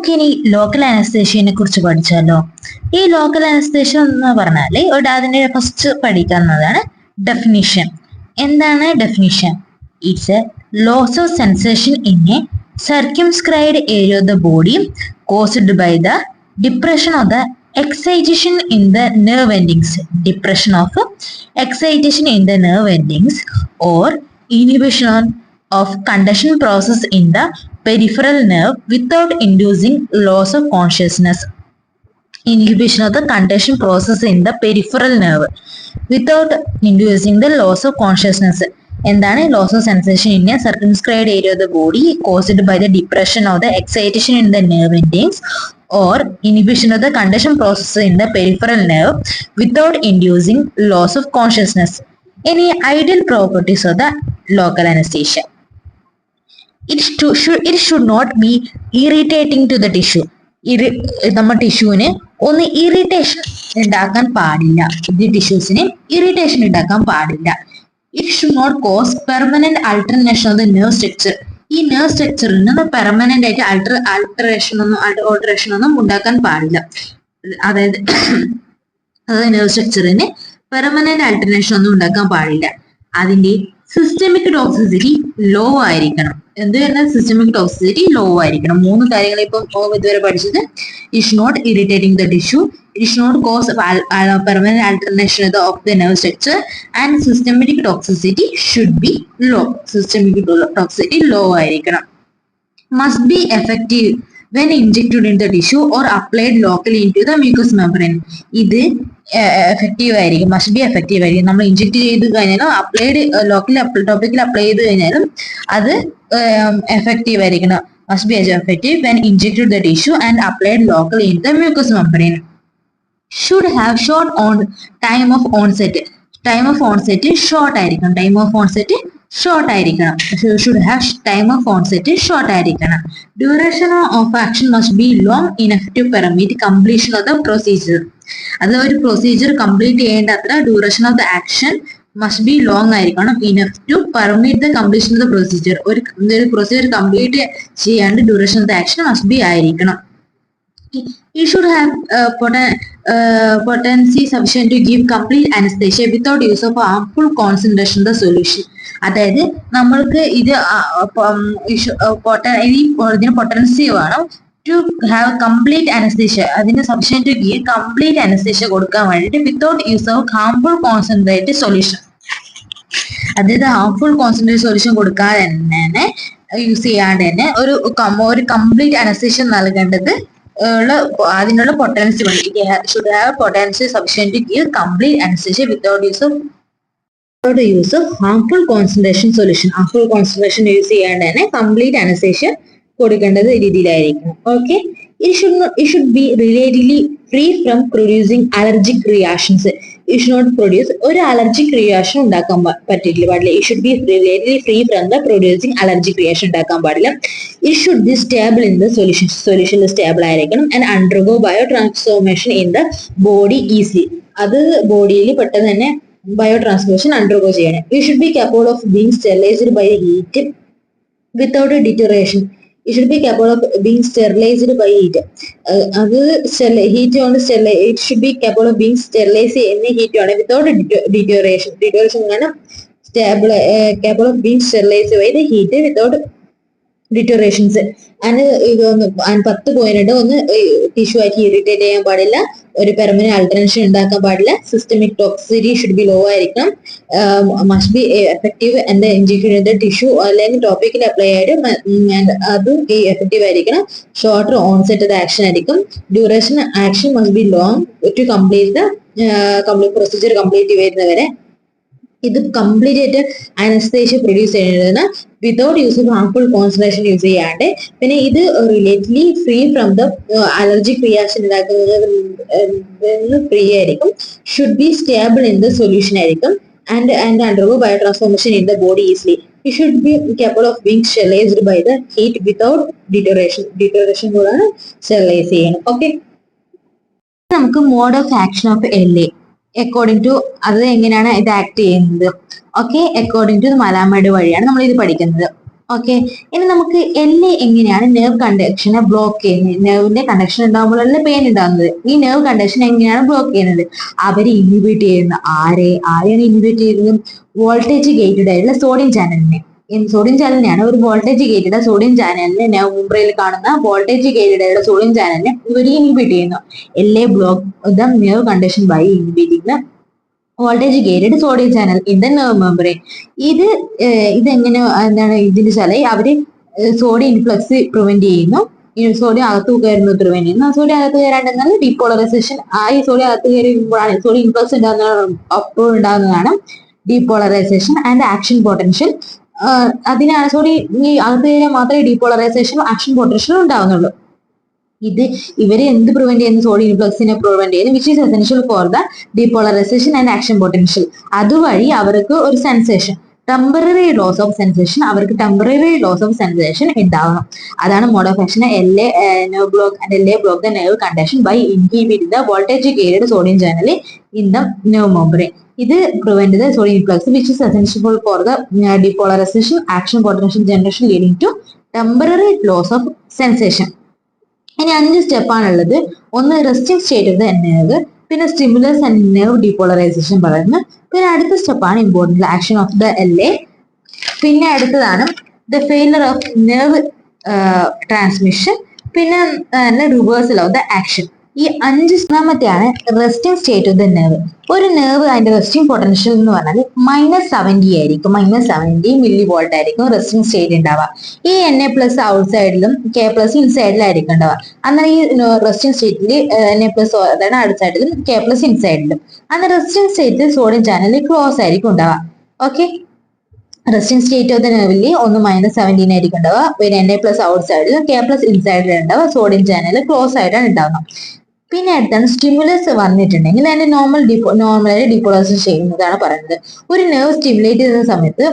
നമുക്കിനി ലോക്കൽ അനസ്തേഷ്യനെ കുറിച്ച് പഠിച്ചാലോ. ഈ ലോക്കൽ അനസ്തേഷ്യ എന്ന് പറഞ്ഞാല് അതിന്റെ ഫസ്റ്റ് പഠിക്കുന്നതാണ് ഡെഫിനിഷൻ. എന്താണ് definition? It's a loss of sensation in a circumscribed area of the body caused by the depression of the excitation in the nerve endings. Depression of excitation in the nerve endings or inhibition of conduction process in the peripheral nerve without inducing loss of consciousness. Inhibition of the conduction process in the peripheral nerve without inducing the loss of consciousness. എന്താണ് loss of sensation in a circumscribed area of the body caused by the depression of the excitation in the nerve endings or inhibition of the conduction process in the peripheral nerve without inducing loss of consciousness. ഇനി ideal properties of the local anaesthesia. It should not be irritating to the tissue. നമ്മുടെ ടിഷ്യൂവിന് ഒന്ന് irritation ഉണ്ടാക്കാൻ പാടില്ല. ഇത് ടിഷ്യൂസിന് irritation ഉണ്ടാക്കാൻ പാടില്ല. It should not cause permanent alteration of the nerve structure. ഈ nerve സ്ട്രക്ചറിൽ നിന്ന് പെർമനന്റ് ആയിട്ട് ഓൾട്ടറേഷൻ ഒന്നും ഉണ്ടാക്കാൻ പാടില്ല. അതായത് നെർവ് സ്ട്രക്ചറിന് പെർമനന്റ് ആൾട്ടറേഷൻ ഒന്നും ഉണ്ടാക്കാൻ പാടില്ല. അതിന്റെ സിസ്റ്റമിക് ടോക്സിസിറ്റി ലോ ആയിരിക്കണം. എന്ത് പറഞ്ഞാൽ സിസ്റ്റമിക് ടോക്സിസിറ്റി ലോ ആയിരിക്കണം. 3 കാര്യങ്ങൾ ഇപ്പം ഇതുവരെ പഠിച്ചത്. It should not irritating the tissue, it should not cause permanent alteration of the nerve structure and systemic toxicity should be low. Systemic toxicity low ആയിരിക്കണം. Must be effective when injected in the tissue or applied locally into the mucous membrane. ഇത് effective ആയിരിക്കും, must be effective ആയിരിക്കും. നമ്മൾ inject ചെയ്ത് കഴിഞ്ഞാലും applied locally topical apply ചെയ്ത് കഴിഞ്ഞാലും അത് എഫക്റ്റീവ് ആയിരിക്കണം. Must be effective when injected the tissue and applied locally into the mucous membrane. Should have short on time of onset. Time of onset short ആയിരിക്കണം. Time of onset short ആയിരിക്കണം. Should have time of onset short ആയിരിക്കണം. Duration of action must be long enough to permit completion of the procedure. അത് ഒരു procedure complete ചെയ്യേണ്ട അത്ര duration of the action must be long ആയിരിക്കണം. Enough to permit the completion of the procedure. ഒരു procedure complete ചെയ്യാണ്ട് duration of the action must be ആയിരിക്കണം. You should have potency sufficient to give complete anesthesia without use of harmful concentration of the solution. അതായത് നമ്മൾക്ക് ഇതിന് potency വേണം to have complete anaesthesia. അതിന് sufficient to give complete anaesthesia കൊടുക്കാൻ വേണ്ടിയിട്ട് without use of harmful concentrate solution. അതായത് harmful concentrate solution കൊടുക്കാതെ തന്നെ യൂസ് ചെയ്യാണ്ട് തന്നെ ഒരു കംപ്ലീറ്റ് അനസ്തേഷ്യ നൽകേണ്ടത് അതിനുള്ള പൊട്ടൻസി വേണം. Should have potency sufficient to give complete anaesthesia without use of harmful concentration solution. Harmful concentration use ചെയ്യാണ്ട് തന്നെ കംപ്ലീറ്റ് അനസ്തേഷ്യ കൊടുക്കേണ്ടത് രീതിയിലായിരിക്കണം. Okay. It should be relatively free from producing allergic reactions. It should not produce ഒരു allergic reaction ഉണ്ടാക്കാൻ പാടില്ല. It should be relatively free from the producing allergic reaction ഉണ്ടാക്കാൻ പാടില്ല. It should be stable in the solution. Solution stable ആയിരിക്കണം and undergo biotransformation in the body easily. അത് ബോഡിയിൽ പെട്ടെന്ന് തന്നെ ബയോട്രാൻസ്ഫോർമേഷൻ അണ്ടർഗോ ചെയ്യണം. It should be capable of being sterilized by heat without a deterioration. It should be capable of being sterilized by heat. അത് heat കൊണ്ട് it should be capable of being sterilized in the heat without deterioration. Deterioration ആണ് capable of being sterilized by the heat without deteriorations. And 10 point ഒന്ന് tissue ആയിട്ട് irritate ചെയ്യാൻ പാടില്ല, ഒരു permanent alteration ഉണ്ടാക്കാൻ പാടില്ല, systemic toxicity should be low ആയിരിക്കണം, must be effective and injected in the tissue അല്ലെങ്കിൽ ടോപ്പിക്കൽ അപ്ലൈ ആയിട്ട് അതും എഫക്റ്റീവ് ആയിരിക്കണം. ഷോർട്ടർ ഓൺസെറ്റ് ദ ആക്ഷൻ ആയിരിക്കും. Duration action must be long to complete the procedure complete വരുന്നവരെ. ഇത് കംപ്ലീറ്റ് ആയിട്ട് anaesthesia produce ചെയ്യുന്നതിന് without use of harmful concentration use ചെയ്യാണ്ട്. പിന്നെ ഇത് relatively free from the allergic reaction ഉണ്ടാക്കുന്നതിന് ഫ്രീ ആയിരിക്കും. Should be stable in the solution ആയിരിക്കും and undergo biotransformation in the body easily. It should be capable of being sterilized by the heat without deterioration. Deterioration കൂടാണ് sterilise ചെയ്യണം. Okay. നമുക്ക് mode of action of LA according to അത് എങ്ങനെയാണ് ഇത് act ചെയ്യുന്നത്. Okay. According to മലാമേഡ് വഴിയാണ് നമ്മൾ ഇത് പഠിക്കുന്നത്. ഓക്കെ, ഇനി നമുക്ക് എങ്ങനെയാണ് നെർവ് കണ്ടക്ഷനെ ബ്ലോക്ക് ചെയ്യുന്നത്? നെർവിന്റെ കണ്ടക്ഷൻ ഉണ്ടാകുമ്പോഴല്ലേ പെയിൻ ഉണ്ടാകുന്നത്. ഈ നെർവ് കണ്ടക്ഷൻ എങ്ങനെയാണ് ബ്ലോക്ക് ചെയ്യുന്നത്? അവരെ ഇൻഹിബിറ്റ് ചെയ്യുന്ന ആരെയാണ് ഇൻഹിബിറ്റ് ചെയ്യുന്നത്? വോൾട്ടേജ് ഗേറ്റഡ് ആയിട്ടുള്ള സോഡിയം ചാനലിനെ. സോഡിയം ചാനലിനെയാണ് ഒരു വോൾട്ടേജ് ഗേറ്റഡ് സോഡിയം ചാനലിനെ നെർവ് മെംബ്രെയിൽ കാണുന്ന വോൾട്ടേജ് ഗേറ്റഡ് ആയിട്ടുള്ള സോഡിയം ചാനലിനെ ഇവർ ഇൻഹിബിറ്റ് ചെയ്യുന്നു. Block the nerve conduction by inhibiting voltage gated sodium channel in the nerve membrane. ഇതെങ്ങനെ എന്താണ് ഇതിന്റെ വെച്ചാല് അവര് സോഡിയം ഇൻഫ്ലക്സ് പ്രിവെന്റ് ചെയ്യുന്നു. സോഡിയം അകത്ത് കയറുന്നത് പ്രിവെന്റ് ചെയ്യുന്നു. സോഡിയം അകത്ത് കയറാണ്ടെന്നാൽ ഡീപോളറൈസേഷൻ. ഈ സോഡിയം അകത്ത് കയറുമ്പോഴാണ് സോഡിയം ഇൻഫ്ലക്സ് അപ്പോൾ ഉണ്ടാകുന്നതാണ് ഡീപോളറൈസേഷൻ ആൻഡ് ആക്ഷൻ പൊട്ടൻഷ്യൽ. അതിനാണ് സോഡിയം ഈ അകത്ത് കയറിയാൽ മാത്രമേ ഡീപോളറൈസേഷൻ ആക്ഷൻ പൊട്ടൻഷ്യൽ ഉണ്ടാകുന്നുള്ളൂ. ഇവര് എന്ത് പ്രിവെന്റ് ചെയ്യുന്നു? സോഡിയം ഇൻഫ്ലക്സിനെ പ്രിവെന്റ് ചെയ്യുന്നു, which is essential for the depolarization and action potential. അതുവഴി അവർക്ക് ഒരു sensation, temporary loss of sensation, അവർക്ക് ടെമ്പററി ലോസ് ഓഫ് സെൻസേഷൻ ഉണ്ടാവണം. അതാണ് mode of action. Nerve block the nerve conduction by inhibiting the voltage gated sodium channel in the nerve membrane. ഇത് prevent the sodium influx which is essential for the depolarization action potential generation leading to temporary loss of sensation. ഇനി 5 സ്റ്റെപ്പാണുള്ളത്. ഒന്ന് resting state of the nerve, പിന്നെ stimulus and nerve depolarisation പറയുന്നു. പിന്നെ അടുത്ത സ്റ്റെപ്പാണ് important action of the പിന്നെ അടുത്തതാണ് the failure of nerve transmission, പിന്നെ റിവേഴ്സൽ ഓഫ് ദ ആക്ഷൻ. ഈ 5ാമത്തെയാണ് resting state of the nerve. ഒരു നെർവ് അതിന്റെ റെസ്റ്റിംഗ് പൊട്ടൻഷ്യൽ എന്ന് പറഞ്ഞാൽ -70 ആയിരിക്കും. -70 മില്ലി വോൾട്ട് ആയിരിക്കും റെസ്റ്റിംഗ് സ്റ്റേറ്റ് ഉണ്ടാവുക. ഈ Na+ ഔട്ട് സൈഡിലും K+ ഇൻസൈഡിലായിരിക്കും ഉണ്ടാവുക. അന്നേരം ഈ റെസ്റ്റിംഗ് സ്റ്റേറ്റിൽ Na+ അതാണ് ഔട്ട് സൈഡിലും K+ ഇൻസൈഡിലും. അന്ന് റെസ്റ്റിംഗ് സ്റ്റേറ്റിൽ സോഡിയം ചാനൽ ക്ലോസ് ആയിരിക്കും ഉണ്ടാവുക. Okay, resting state of the നെർവിൽ ഒന്ന് -17 ആയിരിക്കും ഉണ്ടാവുക. പിന്നെ Na+ ഔട്ട് സൈഡിലും K+ ഇൻസൈഡിലും ഉണ്ടാവുക. സോഡിയം ചാനൽ ക്ലോസ് ആയിട്ടാണ് ഉണ്ടാവുന്നത്. പിന്നെ അടുത്താണ് സ്റ്റിമുലസ് വന്നിട്ടുണ്ടെങ്കിൽ അതിന്റെ നോർമലായിട്ട് ഡീപോളറൈസേഷൻ ചെയ്യുന്നതാണ് പറയുന്നത്. ഒരു നെർവ് സ്റ്റിമുലേറ്റ് ചെയ്യുന്ന സമയത്ത്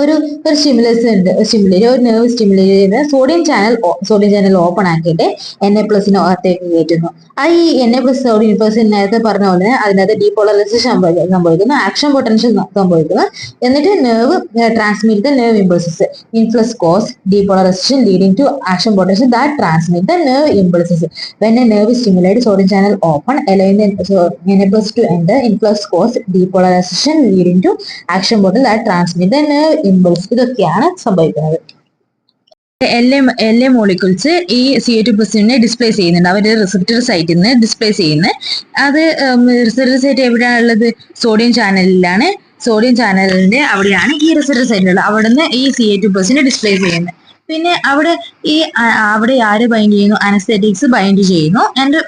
ഒരു സ്റ്റിമുലസ് ഉണ്ട്. ഒരു നെർവ് സ്റ്റിമുലേറ്റ് ചെയ്യുന്ന സോഡിയം ചാനൽ ഓപ്പൺ ആക്കിയിട്ട് Na+നെ അകത്തേക്ക് കയറ്റുന്നു. ഈ Na+ സോഡിയം ഇൻഫ്ലക്സ് നേരത്തെ പറഞ്ഞ പോലെ അതിനകത്ത് ഡീപോളറൈസേഷൻ സംഭവിക്കുന്നു, ആക്ഷൻ പൊട്ടൻഷ്യൽ സംഭവിക്കുന്നു. എന്നിട്ട് nerve transmit the nerve impulses. Influx cause depolarisation leading to action potential that transmit the nerve impulses. When a nerve is stimulated, sodium channel open, allowing the Na+ to enter. Influx cause depolarization leading to action potential that transmit the nerve impulse. ഇതൊക്കെയാണ് സംഭവിക്കുന്നത്. എല്ലാ molecules ഈ CO2+ displace ചെയ്യുന്നുണ്ട്. അവര് receptor സൈറ്റിൽ നിന്ന് displace ചെയ്യുന്നത്. അത് റിസപ്റ്റർ സൈറ്റ് എവിടെയാണുള്ളത്? സോഡിയം ചാനലിലാണ്. സോഡിയം ചാനലിന്റെ അവിടെയാണ് ഈ റിസപ്റ്റർ സൈറ്റിലുള്ളത്. അവിടെ നിന്ന് ഈ CO2+ ഡിസ്പ്ലേസ് ചെയ്യുന്നത്. പിന്നെ അവിടെ ആര് ബൈൻഡ് ചെയ്യുന്നു? അനസ്തെറ്റിക്സ് ബൈൻഡ് ചെയ്യുന്നു. ആൻഡ്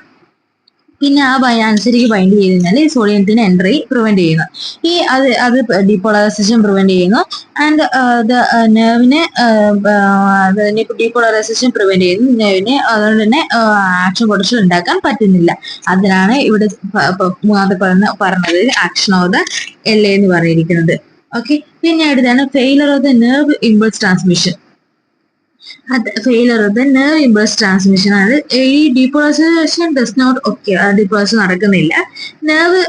പിന്നെ അനസ്തെറ്റിക് ബൈൻഡ് ചെയ്ത് കഴിഞ്ഞാൽ സോഡിയത്തിന് എൻട്രി പ്രിവെന്റ് ചെയ്യുന്നു. അത് ഡീപോളറൈസേഷൻ പ്രിവെന്റ് ചെയ്യുന്നു. ആൻഡ് നെർവിനെ ഡീപോളറൈസേഷൻ പ്രിവെന്റ് ചെയ്യുന്നു. നെർവിനെ അതുകൊണ്ട് തന്നെ ആക്ഷൻ പൊട്ടൻഷ്യൽ ഉണ്ടാക്കാൻ പറ്റുന്നില്ല. അതിനാണ് ഇവിടെ മൂന്നാമത്തെ പറഞ്ഞത് ആക്ഷൻ ഓഫ് ദ എന്ന് പറഞ്ഞിരിക്കുന്നത്. ഓക്കെ, പിന്നെ അടുത്താണ് failure of the nerve impulse transmission. Failure of the nerve impulse transmission ആണ്. ഈ ഡീപോളറൈസേഷൻ ഡീപോളറൈസേഷൻ നടക്കുന്നില്ല. നെർവ്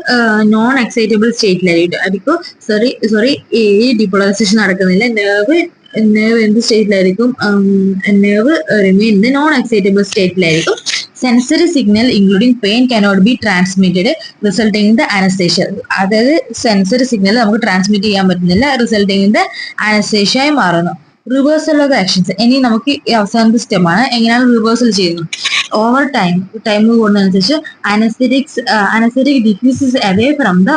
നോൺ എക്സൈറ്റബിൾ സ്റ്റേറ്റിലായിരിക്കും. ഈ ഡീപോളറൈസേഷൻ നടക്കുന്നില്ല. നെർവ് എന്ത് സ്റ്റേറ്റിലായിരിക്കും? Nerve remain in non excitable സ്റ്റേറ്റിലായിരിക്കും. Sensory signal including pain cannot be transmitted resulting in the anaesthesia. അതായത് സെൻസറി സിഗ്നൽ നമുക്ക് ട്രാൻസ്മിറ്റ് ചെയ്യാൻ പറ്റുന്നില്ല, റിസൾട്ടിംഗ് ഇൻ ദ അനസ്തേഷ്യ ആയി മാറുന്നു. Reversal of actions. ഇനി നമുക്ക് ഈ അവസാനത്തെ സ്റ്റെപ്പാണ് എങ്ങനെയാണ് റിവേഴ്സൽ ചെയ്യുന്നത്. ഓവർ ടൈം കൂടുന്നതനുസരിച്ച് anaesthetic diffuses away from the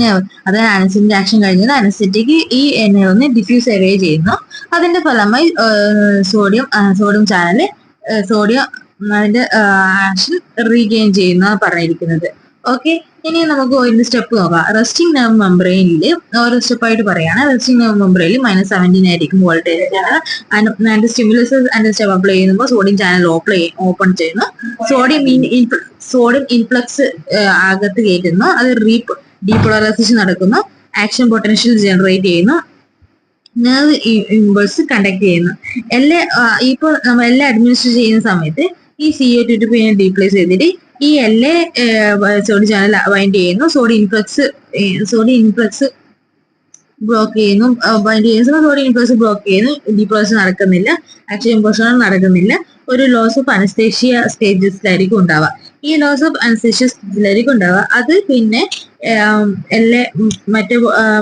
nerve. അതായത് അനസ്തെറ്റിക് ആക്ഷൻ കഴിഞ്ഞത് അനസ്തെറ്റിക് ഈ നെർവിനെ ഡിഫ്യൂസ് അവേ ചെയ്യുന്നു. അതിന്റെ ഫലമായി സോഡിയം ചാനൽ അതിന്റെ ആക്ഷൻ റീഗെയിൻ ചെയ്യുന്ന പറഞ്ഞിരിക്കുന്നത്. ഓക്കെ, ഇനി നമുക്ക് ഒരു സ്റ്റെപ്പ് നോക്കാം. റെസ്റ്റിംഗ് നെർവ് മെംബ്രെയിനിൽ ഓരോ സ്റ്റെപ്പായിട്ട് പറയാണ്. റെസ്റ്റിംഗ് നെർവ് മെംബ്രെയിനിൽ -17 ആയിരിക്കും വോൾട്ടേജ്. അതിന്റെ സ്റ്റിമുലസ് അതിന്റെ സ്റ്റെപ്പ് അപ്ലൈ ചെയ്യുമ്പോൾ സോഡിയം ചാനൽ ഓപ്പൺ ചെയ്യുന്നു. സോഡിയം ഇൻഫ്ലക്സ് അകത്ത് കയറ്റുന്നു. അത് ഡീപോളറൈസേഷൻ നടക്കുന്നു. ആക്ഷൻ പൊട്ടൻഷ്യൽ ജനറേറ്റ് ചെയ്യുന്നു. നെർവ് ഇമ്പൾസ് കണ്ടക്ട് ചെയ്യുന്നു. ഇപ്പോൾ നമ്മൾ എല്ലാം അഡ്മിനിസ്റ്റർ ചെയ്യുന്ന സമയത്ത് ഈ CO2 ഡീപ്ലേസ് ചെയ്തിട്ട് ഈ സോഡിയം ചാനൽ ബൈൻഡ് ചെയ്യുന്നു. സോഡിയം ഇൻഫ്ലക്സ് ബ്ലോക്ക് ചെയ്യുന്നു, ബോഡി ഇംപ്ലോസ് ബ്ലോക്ക് ചെയ്യുന്നു, ഡീപ്ലോസ് നടക്കുന്നില്ല, ആക്ഷൻ ഇംപ്ലോഷൻ നടക്കുന്നില്ല. ഒരു ലോസ് ഓഫ് അനസ്തേഷ്യ സ്റ്റേജസിലായിരിക്കും ഉണ്ടാവുക. ഈ ലോസ് ഓഫ് അനസ്തേഷ്യ സ്റ്റേജിലായിരിക്കും ഉണ്ടാവുക. അത് പിന്നെ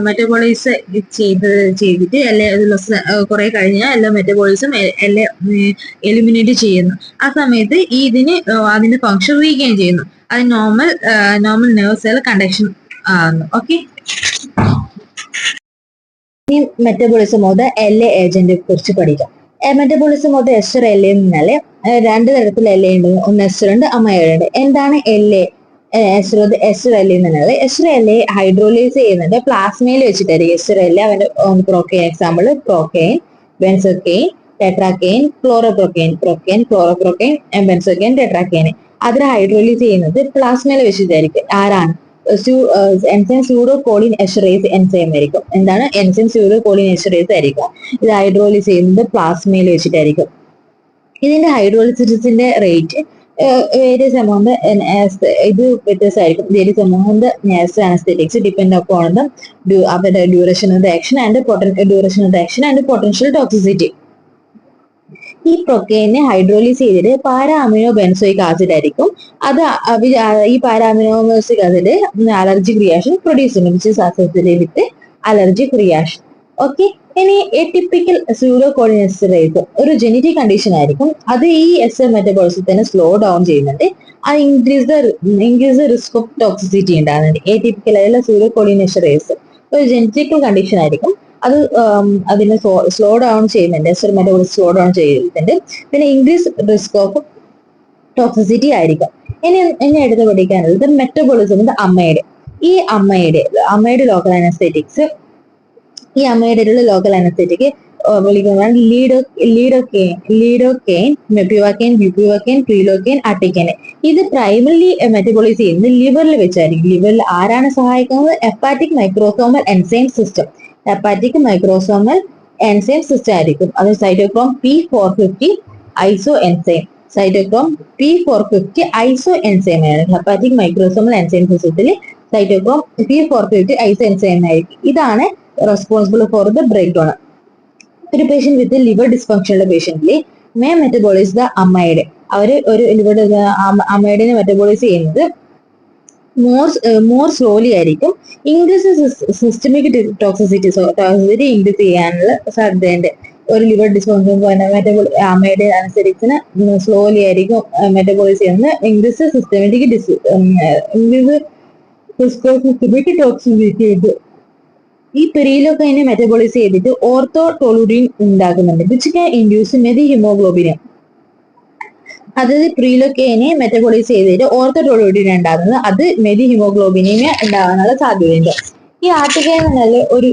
മെറ്റബോളൈസ് ചെയ്തിട്ട് കുറെ കഴിഞ്ഞാൽ എല്ലാ മെറ്റബോളിസും എലിമിനേറ്റ് ചെയ്യുന്നു. ആ സമയത്ത് ഇതിന് അതിന്റെ ഫങ്ഷൻ റീഗെയിൻ ചെയ്യുന്നു. അത് നോർമൽ നെർവ് സെൽ കണ്ടക്ഷൻ ആകുന്നു. ഓക്കെ, ഇനി മെറ്റബോളിസം ഓഫ് ദ LA ഏജന്റിനെ കുറിച്ച് പഠിക്കാം. Metabolism of the ester LA എന്നാല് രണ്ട് തരത്തിൽ LA ഉണ്ട്. ഒന്ന് എസ്റ്റർ ഉണ്ട്, അമൈഡ് ഉണ്ട്. എന്താണ് LA എസ്റ്റർ LA എന്നുള്ളത്? എസ്റ്റർ LA ഹൈഡ്രോലൈസ് ചെയ്യുന്നുണ്ട് പ്ലാസ്മയിൽ വെച്ചിട്ടായിരിക്കും. എസ്റ്റർ LA അവന്റെ പ്രോക്കെയിൻ എക്സാമ്പിൾ പ്രോക്കെയിൻ, ബെൻസോക്കെയിൻ, ടെട്രാക്കെയിൻ, ക്ലോറോപ്രോക്കെയിൻ, ബെൻസോക്കെയിൻ, ടെട്രാക്കെയിൻ. അതിൽ ഹൈഡ്രോലൈസ് ചെയ്യുന്നത് പ്ലാസ്മയിൽ വെച്ചിട്ടായിരിക്കും. ആരാണ്? എൻസൈം സ്യൂഡോകോളിൻ എസ്റ്ററേസ് എൻസൈം ആയിരിക്കും. എന്താണ്? എൻസൈം സ്യൂഡോകോളിൻ എസ്റ്ററേസ് ആയിരിക്കും. ഇത് ഹൈഡ്രോലൈസ് ചെയ്യുന്നത് പ്ലാസ്മയിൽ വെച്ചിട്ടായിരിക്കും. ഇതിന്റെ ഹൈഡ്രോളിസിസിന്റെ റേറ്റ് വേരിയസ് എമൗണ്ട് ഇത് വ്യത്യസ്തമായിരിക്കും. Various amount anaesthetics depend upon the duration of the action and potential toxicity. ഈ പ്രൊക്കെയിനെ ഹൈഡ്രോലൈസ് ചെയ്തിട്ട് പാരാ അമിനോ ബെൻസോയിക് ആസിഡ് ആയിരിക്കും. അത് ഈ para amino benzoic acid allergic reaction produce ചെയ്യുന്നു, which is associated with allergic reaction. Okay, ഇനി atypical pseudocholine esterase ഒരു genetic condition ആയിരിക്കും. അത് ഈ എസ്റ്റർ മെറ്റബോളിസത്തിനെ സ്ലോ ഡൗൺ ചെയ്യുന്നുണ്ട്. അത് increase the risk of toxicity ഉണ്ടാകുന്നുണ്ട്. എറ്റിപ്പിക്കൽ ആയിട്ടുള്ള സ്യൂഡോകോളിൻ എസ്റ്ററേസ് ഒരു ജനറ്റിക്കൽ കണ്ടീഷൻ ആയിരിക്കും. അത് അതിനെ സ്ലോ ഡൗൺ ചെയ്യുന്നുണ്ട്, എസ്റ്റർ മെറ്റബോളിസം സ്ലോ ഡൗൺ ചെയ്യുന്നുണ്ട്. പിന്നെ ഇൻക്രീസ് റിസ്ക് ഓഫ് ടോക്സിസിറ്റി ആയിരിക്കും. ഇനി എടുത്ത് പഠിക്കാനുള്ളത് മെറ്റബോളിസം അമ്മയുടെ. ഈ അമ്മയുടെ ലോക്കൽ അനസ്തെറ്റിക്സ്, ഈ അമ്മയുടെ ലോക്കൽ അനസ്തെറ്റിക് വിളിക്കുന്നതാണ് ലീഡോക്കെയിൻ, ബ്യൂപ്പിവാക്കെയിൻ, പ്രീലോക്കെയിൻ, അട്ടിക്കെയിൻ. ഇത് പ്രൈമറിലി മെറ്റബോളൈസ് ചെയ്യുന്നത് ലിവറിൽ വെച്ചായിരിക്കും. ലിവറിൽ ആരാണ് സഹായിക്കുന്നത്? ഹെപ്പാറ്റിക് മൈക്രോസോമൽ എൻസൈം സിസ്റ്റം ആയിരിക്കും. അത് സൈറ്റോക്രോം P450 ഐസോ എൻസൈം. ആണ്. ഹെപ്പാറ്റിക് മൈക്രോസോമൽ എൻസൈം സിസ്റ്റത്തിൽ സൈറ്റോക്രോം P450 ഐസോ എൻസൈം ആയിരിക്കും. ഇതാണ് responsible for the break down. ഒരു പേഷ്യന്റ് വിത്ത് ലിവർ ഡിസ്ഫങ്ഷനുള്ള പേഷ്യന്റിൽ മെറ്റബോളൈസ് ദ അമ്മയുടെ ഒരു ലിവർ അമ്മയുടെ മെറ്റബോളൈസ് ചെയ്യുന്നത് മോർ സ്ലോലി ആയിരിക്കും. ഇൻക്രീസ് സിസ്റ്റമിക് ടോക്സിസിറ്റി ഇൻക്രീസ് ചെയ്യാനുള്ള സാധ്യതയുണ്ട്. ഒരു ലിവർ ഡിസ്ഫങ്ഷൻ അമ്മയുടെ അനുസരിച്ച് സ്ലോലി ആയിരിക്കും മെറ്റബോളൈസ് ചെയ്യുന്നത്. ഇൻക്രീസ് സിസ്റ്റമിക് ടോക്സിസിറ്റി ഉണ്ട്. ഈ പെരിയിലൊക്കെ മെറ്റബോളൈസ് ചെയ്തിട്ട് ഓർത്തോടോളുഡിൻ ഉണ്ടാക്കുന്നുണ്ട്, വിച്ച് ക്യാൻ ഇൻഡ്യൂസ് മെഥിഹിമോഗ്ലോബിൻ. അതായത് പ്രീലൊക്കെനെ മെറ്റബോളൈസ് ചെയ്തിട്ട് ഓർത്തോടോളുഡിൻ ഉണ്ടാകുന്നത്, അത് മെഥിഹിമോഗ്ലോബിനെ ഉണ്ടാകാനുള്ള സാധ്യതയുണ്ട്. ഈ ആർട്ടിക്കൈൻ എന്നുള്ള ഒരു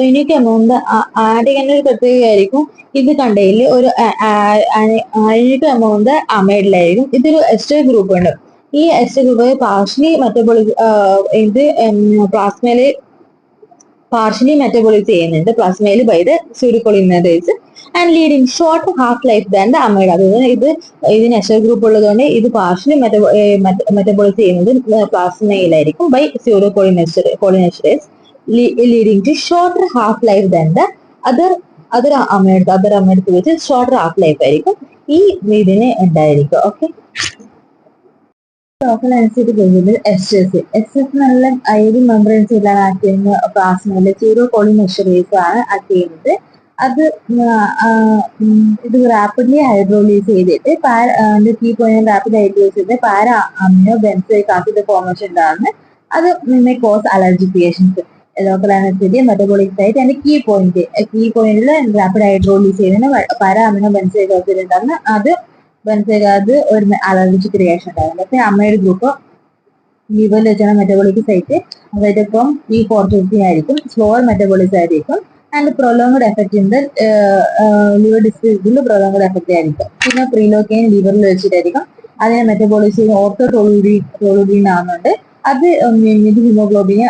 യൂണിക് എമൗണ്ട്, ആർട്ടിക്കൈൻ്റെ ഒരു പ്രത്യേകതയായിരിക്കും ഇത് കണ്ടതിൽ ഒരു യൂണിക് എമൗണ്ട് അമൈഡിലായിരിക്കും. ഇതൊരു എസ്റ്റർ ഗ്രൂപ്പ് ഉണ്ട്. ഈ എസ്റ്റർ ഗ്രൂപ്പ് പാർഷ്യലി മെറ്റബോളൈസ് ചെയ്യുന്നുണ്ട് പ്ലാസ്മയിൽ by the pseudocholinesterase and leading short half life than the amide. അതുകൊണ്ട് ഇതിന് എസ്റ്റർ ഗ്രൂപ്പ് ഉള്ളതുകൊണ്ട് ഇത് പാർഷ്യലി മെറ്റബോളൈസ് ചെയ്യുന്നത് പ്ലാസ്മയിലായിരിക്കും by pseudocholinesterase, leading to shorter half life than the other amides വെച്ച് ഷോർട്ടർ ഹാഫ് ലൈഫ് ആയിരിക്കും ഈ ഇതിന് ഉണ്ടായിരിക്കും. ഓക്കെ, ലോക്കൽ അനുസരിച്ച് ചെയ്യുന്നത് എസ് നല്ല അയരി മെമ്പറൻസ് ഇല്ലാതെ ആക്ട് ചെയ്യുന്ന പ്ലാസ്മയിലെ സ്യൂഡോകോളിൻ എസ്റ്ററേസ് ആണ് ആക്ട് ചെയ്യുന്നത്. അത് ഇത് റാപ്പിഡ്ലി ഹൈഡ്രോലൈസ് ചെയ്തിട്ട് കീ പോയിന്റ് റാപ്പിഡ് ഹൈഡ്രോലൈസ് ചെയ്ത് para amino benzoic acid formation ഉണ്ടാകുന്നത്. അത് cause allergic reactions. Local anaesthesia metabolic site അതിന്റെ കീ പോയിന്റിൽ റാപ്പിഡ് ഹൈഡ്രോലൈസ് ചെയ്യുന്നതിന് പാരാ അമിനോ ബെൻസോയിക് ആസിഡ് ഉണ്ടാകുന്ന അത് ഒരു അലർജിക് റിയാക്ഷൻ ഉണ്ടാകും. പക്ഷേ അമ്മയുടെ ഗ്രൂപ്പ് ലിവറിൽ വെച്ചാണ് മെറ്റബോളിക് സൈറ്റ്. സൈറ്റോക്രോം P450 ആയിരിക്കും. സ്ലോവർ മെറ്റബോളിസം ആയിരിക്കും. And prolonged effect in the liver ഡിസീസിൽ പ്രൊലോങ്ഡ് എഫക്ട് ആയിരിക്കും. പിന്നെ പ്രീലോക്കെയിൻ ലിവറിൽ വെച്ചിട്ടായിരിക്കും. അതിനെ മെറ്റബോളിസ് ചെയ്യുന്ന ഓർത്തോടോളുഡിൻ ആകുന്നുണ്ട്. അത് ഹിമോഗ്ലോബിന്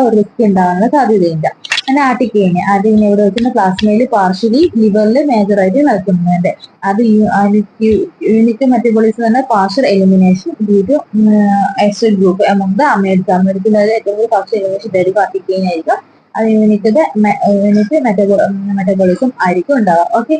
ഒരു റിസ്ക് ഉണ്ടാകാനുള്ള സാധ്യതയുണ്ട്. അങ്ങനെ ആർട്ടിക്കേന് അത് ഇവിടെ വെക്കുന്ന പ്ലാസ്മയിൽ പാർഷ്യലി ലിവറിൽ മേജർ ആയിട്ട് നടക്കുന്നുണ്ട്. അത് യൂണിറ്റ് മെറ്റബോളിസം തന്നെ partial elimination due to ester group among the American ഏറ്റവും കൂടുതൽ പാർഷ്യൽ എലിമിനേഷൻ ഡയറി ആർട്ടിക്കേൻ ആയിരിക്കും. അത് യൂണിറ്റ് മെറ്റബോളിസം ആയിരിക്കും ഉണ്ടാവുക. ഓക്കെ.